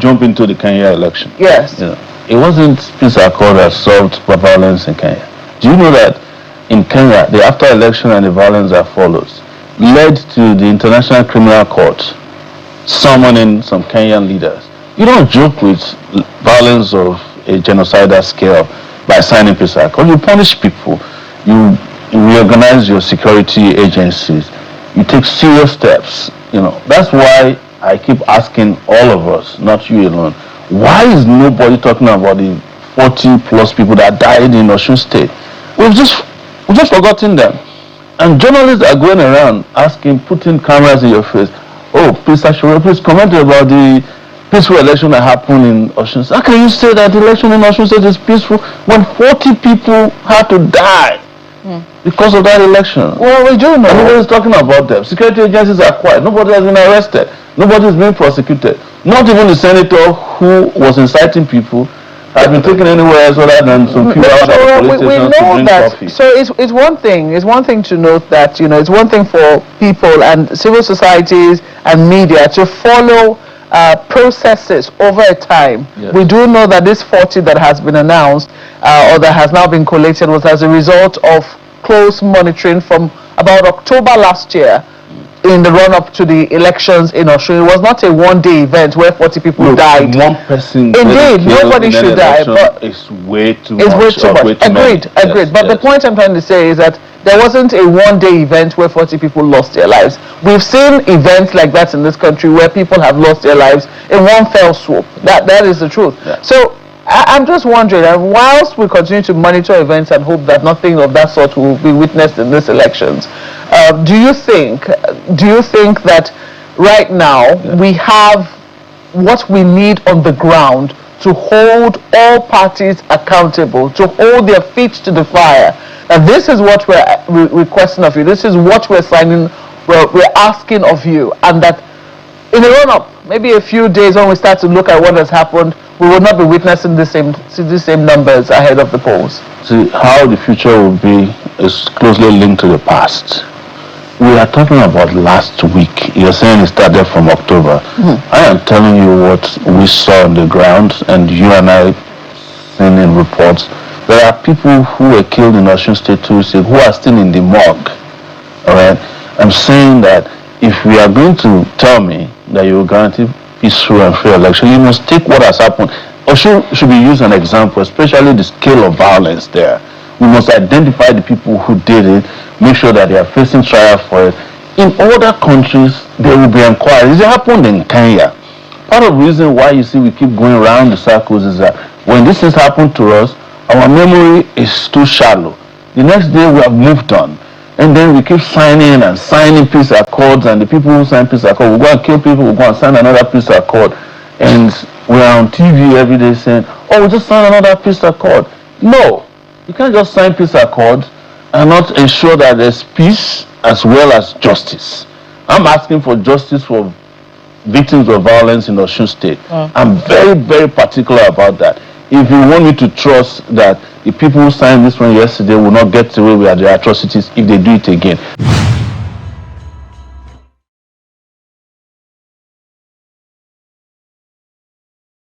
jump into the Kenya election. Yes. You know, it wasn't peace accord that solved violence in Kenya. Do you know that in Kenya, the after election and the violence that follows led to the International Criminal Court summoning some Kenyan leaders? You don't joke with violence of a genocidal scale by signing peace accord. You punish people. You reorganize your security agencies. You take serious steps. You know, that's why I keep asking all of us, not you alone, why is nobody talking about the 40 plus people that died in Osun State? We've just forgotten them. And journalists are going around asking, putting cameras in your face. Oh, please, Sowore, please comment about the peaceful election that happened in Osun State. How can you say that the election in Osun State is peaceful when 40 people had to die because of that election? Well, we do know. Nobody's talking about them. Security agencies are quiet. Nobody has been arrested. Nobody is being prosecuted. Not even the senator who was inciting people has been taken anywhere else other than some people out at the police station to drink coffee. So it's one thing. It's one thing to note that, you know, it's one thing for people and civil societies and media to follow processes over a time. Yes. We do know that this 40 that has been announced or that has now been collated was as a result of close monitoring from about October last year in the run-up to the elections in Osun. It was not a one-day event where 40 people died. One person indeed, nobody should die, but it's way too much. It's way too much. Agreed. Yes, but the point I'm trying to say is that there wasn't a one-day event where 40 people lost their lives. We've seen events like that in this country where people have lost their lives in one fell swoop. That is the truth. Yeah. So I'm just wondering, whilst we continue to monitor events and hope that nothing of that sort will be witnessed in these elections, do you think that right now we have what we need on the ground to hold all parties accountable, to hold their feet to the fire? And this is what we're requesting of you. This is what we're asking of you, and that in the run-up, maybe a few days when we start to look at what has happened, we will not be witnessing the same numbers ahead of the polls. See, how the future will be is closely linked to the past. We are talking about last week. You're saying it started from October. I am telling you what we saw on the ground, and you and I seen in reports. There are people who were killed in Osun State 2 weeks ago who are still in the morgue. All right? I'm saying that if we are going to tell me that you will guarantee peaceful and free election, you must take what has happened. Osun should be used as an example, especially the scale of violence there. We must identify the people who did it, make sure that they are facing trial for it. In other countries, there will be inquiries. It happened in Kenya. Part of the reason why you see we keep going around the circles is that when this things happen to us, our memory is too shallow. The next day we have moved on. And then we keep signing peace accords, and the people who sign peace accord will go and kill people, will go and sign another peace accord. And we're on TV every day saying, oh, we just signed another peace accord. No, you can't just sign peace accords and not ensure that there's peace as well as justice. I'm asking for justice for victims of violence in Osun State. I'm very, very particular about that. If you want me to trust that the people who signed this one yesterday will not get away with their atrocities if they do it again.